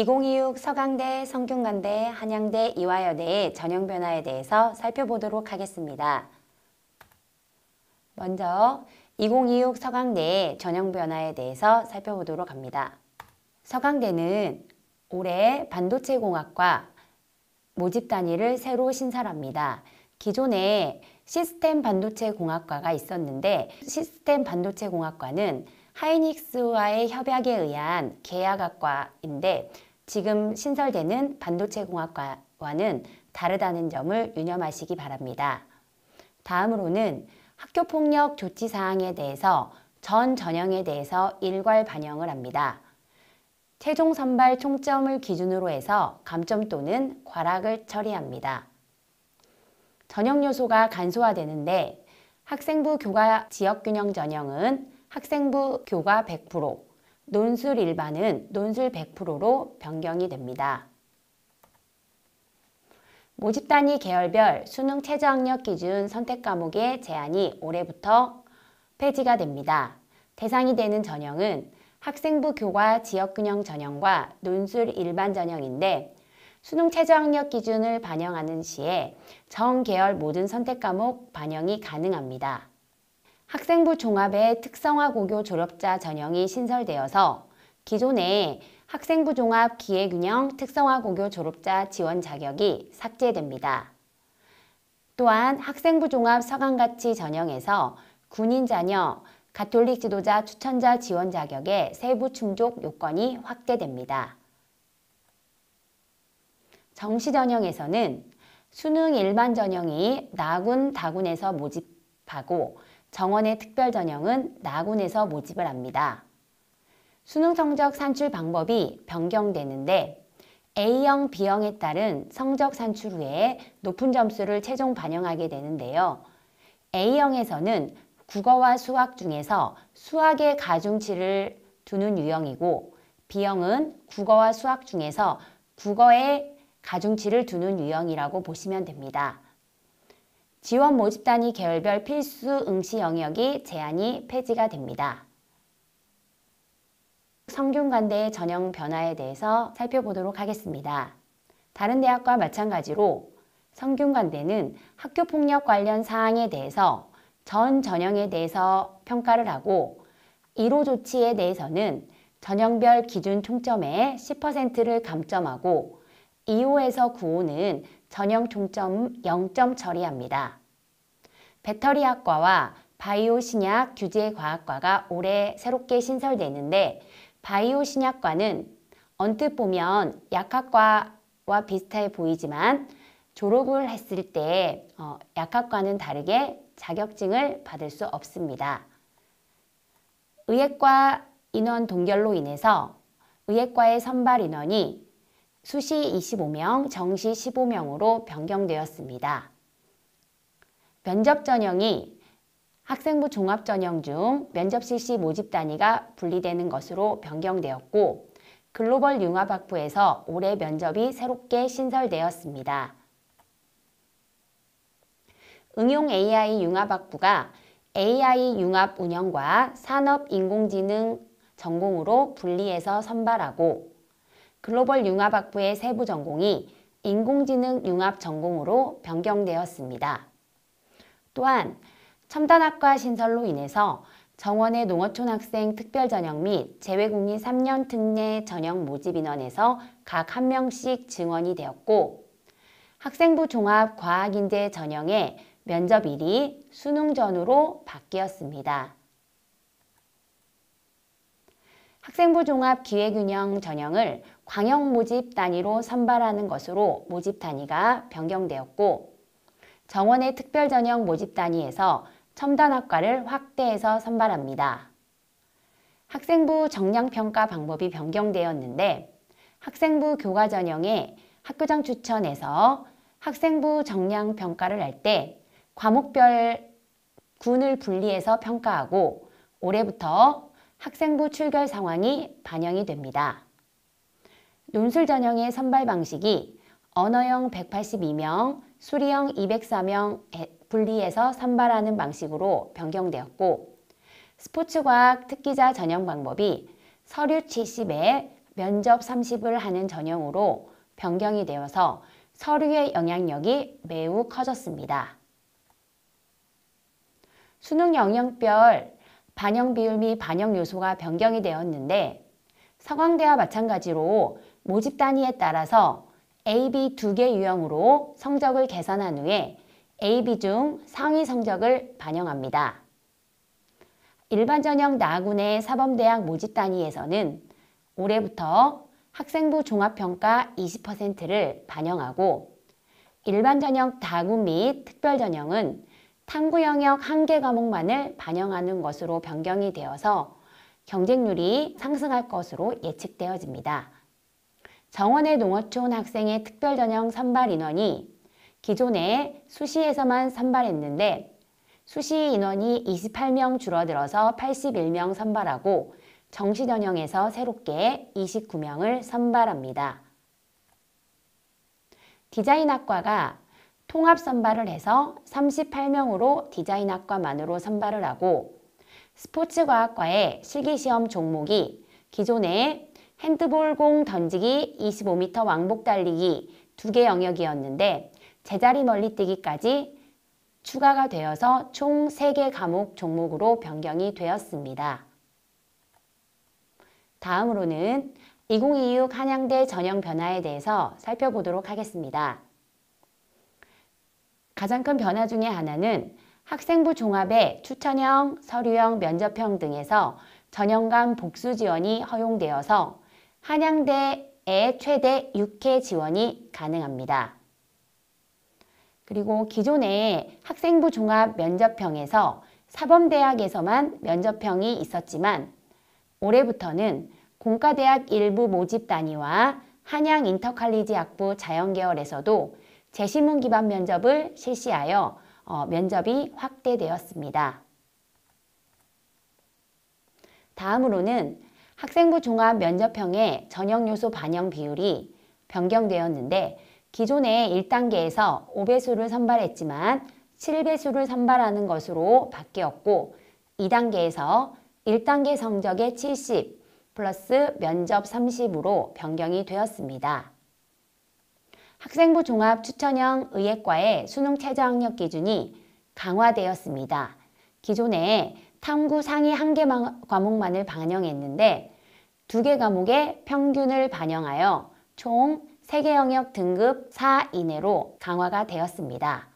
2026 서강대, 성균관대, 한양대, 이화여대의 전형 변화에 대해서 살펴보도록 하겠습니다. 먼저 2026 서강대의 전형 변화에 대해서 살펴보도록 합니다. 서강대는 올해 반도체공학과 모집 단위를 새로 신설합니다. 기존에 시스템 반도체 공학과가 있었는데 시스템 반도체 공학과는 하이닉스와의 협약에 의한 계약학과인데 지금 신설되는 반도체 공학과와는 다르다는 점을 유념하시기 바랍니다. 다음으로는 학교폭력 조치사항에 대해서 전 전형에 대해서 일괄 반영을 합니다. 최종 선발 총점을 기준으로 해서 감점 또는 과락을 처리합니다. 전형 요소가 간소화되는데 학생부 교과 지역균형 전형은 학생부 교과 100%, 논술 일반은 논술 100%로 변경이 됩니다. 모집 단위 계열별 수능 최저학력 기준 선택 과목의 제한이 올해부터 폐지가 됩니다. 대상이 되는 전형은 학생부 교과 지역균형 전형과 논술 일반 전형인데 수능 최저학력 기준을 반영하는 시에 전 계열 모든 선택 과목 반영이 가능합니다. 학생부 종합의 특성화 고교 졸업자 전형이 신설되어서 기존의 학생부 종합 기회균형 특성화 고교 졸업자 지원 자격이 삭제됩니다. 또한 학생부 종합 서강가치 전형에서 군인 자녀, 가톨릭 지도자 추천자 지원 자격의 세부 충족 요건이 확대됩니다. 정시 전형에서는 수능 일반 전형이 나군, 다군에서 모집하고 정원의 특별 전형은 나군에서 모집을 합니다. 수능 성적 산출 방법이 변경되는데 A형, B형에 따른 성적 산출 후에 높은 점수를 최종 반영하게 되는데요. A형에서는 국어와 수학 중에서 수학의 가중치를 두는 유형이고 B형은 국어와 수학 중에서 국어의 가중치를 두는 유형이라고 보시면 됩니다. 지원 모집 단위 계열별 필수 응시 영역이 제한이 폐지가 됩니다. 성균관대의 전형 변화에 대해서 살펴보도록 하겠습니다. 다른 대학과 마찬가지로 성균관대는 학교폭력 관련 사항에 대해서 전 전형에 대해서 평가를 하고 1호 조치에 대해서는 전형별 기준 총점의 10%를 감점하고 2호에서 9호는 전형 총점 0점 처리합니다. 배터리학과와 바이오 신약 규제과학과가 올해 새롭게 신설되는데 바이오 신약과는 언뜻 보면 약학과와 비슷해 보이지만 졸업을 했을 때 약학과는 다르게 자격증을 받을 수 없습니다. 의예과 인원 동결로 인해서 의예과의 선발 인원이 수시 25명, 정시 15명으로 변경되었습니다. 면접 전형이 학생부 종합 전형 중 면접 실시 모집 단위가 분리되는 것으로 변경되었고 글로벌 융합학부에서 올해 면접이 새롭게 신설되었습니다. 응용 AI 융합학부가 AI 융합 운영과 산업인공지능 전공으로 분리해서 선발하고 글로벌 융합학부의 세부 전공이 인공지능 융합 전공으로 변경되었습니다. 또한 첨단학과 신설로 인해서 정원의 농어촌 학생 특별전형 및 재외국민 3년 특례 전형 모집 인원에서 각 1명씩 증원이 되었고 학생부 종합 과학인재 전형의 면접일이 수능 전후로 바뀌었습니다. 학생부 종합 기회균형 전형을 광역 모집 단위로 선발하는 것으로 모집 단위가 변경되었고 정원의 특별 전형 모집 단위에서 첨단학과를 확대해서 선발합니다. 학생부 정량평가 방법이 변경되었는데 학생부 교과 전형의 학교장 추천에서 학생부 정량평가를 할 때 과목별 군을 분리해서 평가하고 올해부터 학생부 출결 상황이 반영이 됩니다. 논술 전형의 선발 방식이 언어형 182명, 수리형 204명 분리해서 선발하는 방식으로 변경되었고 스포츠과학 특기자 전형 방법이 서류 70에 면접 30을 하는 전형으로 변경이 되어서 서류의 영향력이 매우 커졌습니다. 수능 영역별 반영 비율 및 반영 요소가 변경이 되었는데 서강대와 마찬가지로 모집 단위에 따라서 A, B 두 개 유형으로 성적을 계산한 후에 A, B 중 상위 성적을 반영합니다. 일반 전형 나군의 사범대학 모집 단위에서는 올해부터 학생부 종합평가 20%를 반영하고 일반 전형 다군 및 특별 전형은 탐구 영역 1개 과목만을 반영하는 것으로 변경이 되어서 경쟁률이 상승할 것으로 예측되어집니다. 정원의 농어촌 학생의 특별 전형 선발 인원이 기존에 수시에서만 선발했는데 수시 인원이 28명 줄어들어서 81명 선발하고 정시 전형에서 새롭게 29명을 선발합니다. 디자인학과가 통합 선발을 해서 38명으로 디자인학과만으로 선발을 하고 스포츠과학과의 실기시험 종목이 기존에 핸드볼 공 던지기, 25m 왕복 달리기 두 개 영역이었는데 제자리 멀리뛰기까지 추가가 되어서 총 3개 과목 종목으로 변경이 되었습니다. 다음으로는 2026 한양대 전형 변화에 대해서 살펴보도록 하겠습니다. 가장 큰 변화 중에 하나는 학생부 종합의 추천형, 서류형, 면접형 등에서 전형 간 복수 지원이 허용되어서 한양대에 최대 6회 지원이 가능합니다. 그리고 기존에 학생부 종합 면접형에서 사범대학에서만 면접형이 있었지만 올해부터는 공과대학 일부 모집 단위와 한양 인터칼리지 학부 자연계열에서도 재시문 기반 면접을 실시하여 면접이 확대되었습니다. 다음으로는 학생부 종합 면접형의 전형 요소 반영 비율이 변경되었는데 기존에 1단계에서 5배수를 선발했지만 7배수를 선발하는 것으로 바뀌었고 2단계에서 1단계 성적의 70 플러스 면접 30으로 변경이 되었습니다. 학생부 종합 추천형 의예과의 수능 최저 학력 기준이 강화되었습니다. 기존에 탐구 상위 1개 과목만을 반영했는데 2개 과목의 평균을 반영하여 총 3개 영역 등급 4 이내로 강화가 되었습니다.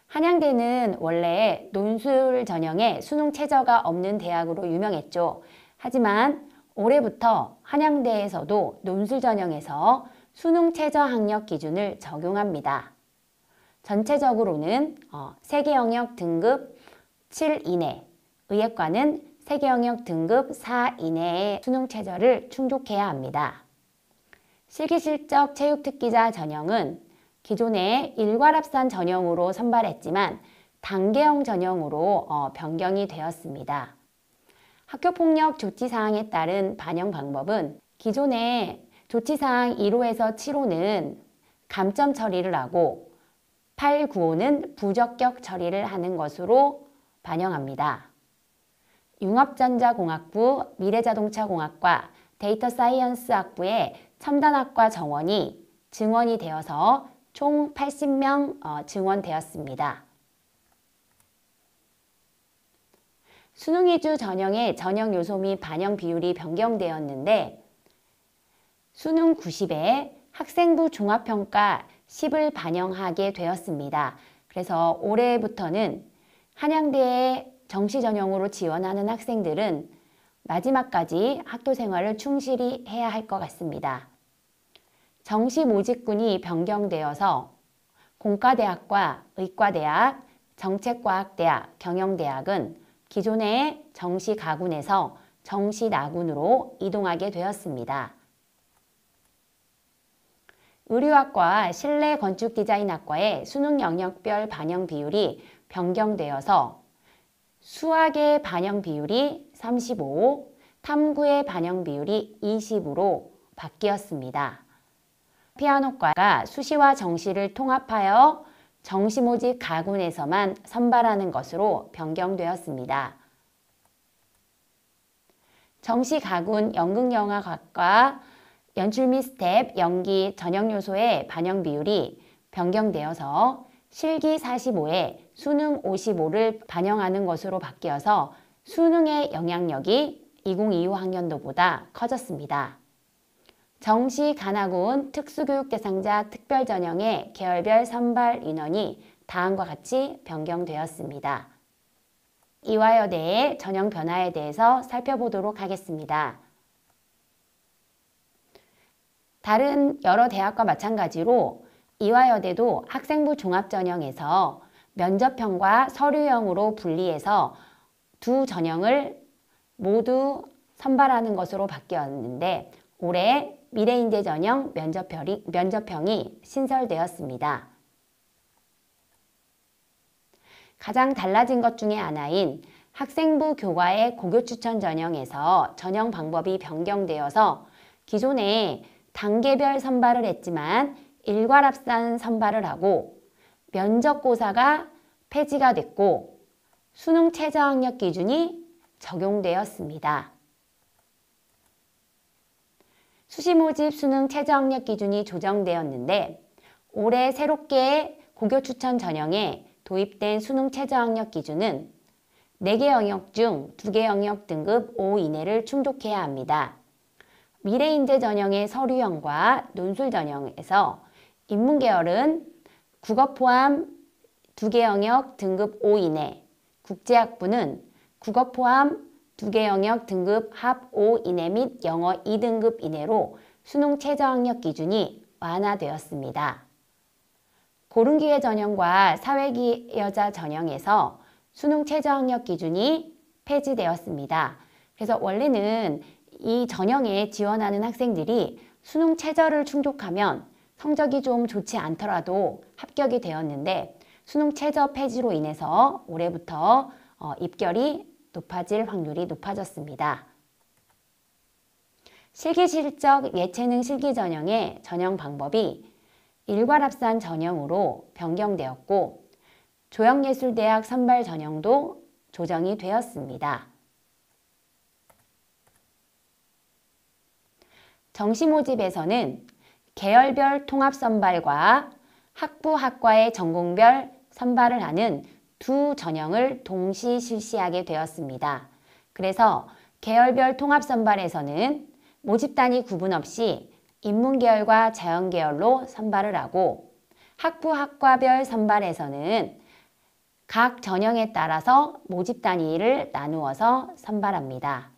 한양대는 원래 논술 전형에 수능 최저가 없는 대학으로 유명했죠. 하지만 올해부터 한양대에서도 논술 전형에서 수능 최저 학력 기준을 적용합니다. 전체적으로는 3개 영역 등급 7 이내, 의예과는 3개 영역 등급 4 이내의 수능 최저를 충족해야 합니다. 실기실적 체육특기자 전형은 기존에 일괄합산 전형으로 선발했지만 단계형 전형으로 변경이 되었습니다. 학교폭력 조치사항에 따른 반영 방법은 기존에 조치사항 1호에서 7호는 감점 처리를 하고 8, 9호는 부적격 처리를 하는 것으로 반영합니다. 융합전자공학부, 미래자동차공학과, 데이터사이언스 학부의 첨단학과 정원이 증원이 되어서 총 80명 증원되었습니다. 수능 위주 전형의 전형 요소 및 반영 비율이 변경되었는데 수능 90에 학생부 종합평가 10을 반영하게 되었습니다. 그래서 올해부터는 한양대에 정시 전형으로 지원하는 학생들은 마지막까지 학교 생활을 충실히 해야 할 것 같습니다. 정시 모집군이 변경되어서 공과대학과 의과대학, 정책과학대학, 경영대학은 기존의 정시 가군에서 정시 나군으로 이동하게 되었습니다. 의류학과 실내건축디자인학과의 수능 영역별 반영 비율이 변경되어서 수학의 반영 비율이 35, 탐구의 반영 비율이 20으로 바뀌었습니다. 피아노과가 수시와 정시를 통합하여 정시 모집 가군에서만 선발하는 것으로 변경되었습니다. 정시 가군 연극영화학과 연출 및 스텝, 연기, 전형 요소의 반영 비율이 변경되어서 실기 45에 수능 55를 반영하는 것으로 바뀌어서 수능의 영향력이 2025 학년도보다 커졌습니다. 정시 간하군 특수교육 대상자 특별전형의 계열별 선발 인원이 다음과 같이 변경되었습니다. 이화여대의 전형 변화에 대해서 살펴보도록 하겠습니다. 다른 여러 대학과 마찬가지로 이화여대도 학생부 종합전형에서 면접형과 서류형으로 분리해서 두 전형을 모두 선발하는 것으로 바뀌었는데 올해 미래인재 전형 면접형이 신설되었습니다. 가장 달라진 것 중에 하나인 학생부 교과의 고교 추천 전형에서 전형 방법이 변경되어서 기존에 단계별 선발을 했지만 일괄합산 선발을 하고 면접고사가 폐지가 됐고 수능 최저학력 기준이 적용되었습니다. 수시모집 수능 최저학력 기준이 조정되었는데 올해 새롭게 고교 추천 전형에 도입된 수능 최저학력 기준은 4개 영역 중 2개 영역 등급 5 이내를 충족해야 합니다. 미래인재 전형의 서류형과 논술 전형에서 인문계열은 국어 포함 2개 영역 등급 5 이내, 국제학부는 국어 포함 2개 영역 등급 합 5 이내 및 영어 2등급 이내로 수능 최저학력 기준이 완화되었습니다. 고른기회 전형과 사회기여자 전형에서 수능 최저학력 기준이 폐지되었습니다. 그래서 원래는 이 전형에 지원하는 학생들이 수능 최저를 충족하면 성적이 좀 좋지 않더라도 합격이 되었는데 수능 최저 폐지로 인해서 올해부터 입결이 높아질 확률이 높아졌습니다. 실기실적 예체능 실기 전형의 전형 방법이 일괄합산 전형으로 변경되었고 조영예술대학 선발 전형도 조정이 되었습니다. 정시 모집에서는 계열별 통합 선발과 학부 학과의 전공별 선발을 하는 두 전형을 동시 실시하게 되었습니다. 그래서 계열별 통합 선발에서는 모집 단위 구분 없이 인문계열과 자연계열로 선발을 하고 학부 학과별 선발에서는 각 전형에 따라서 모집 단위를 나누어서 선발합니다.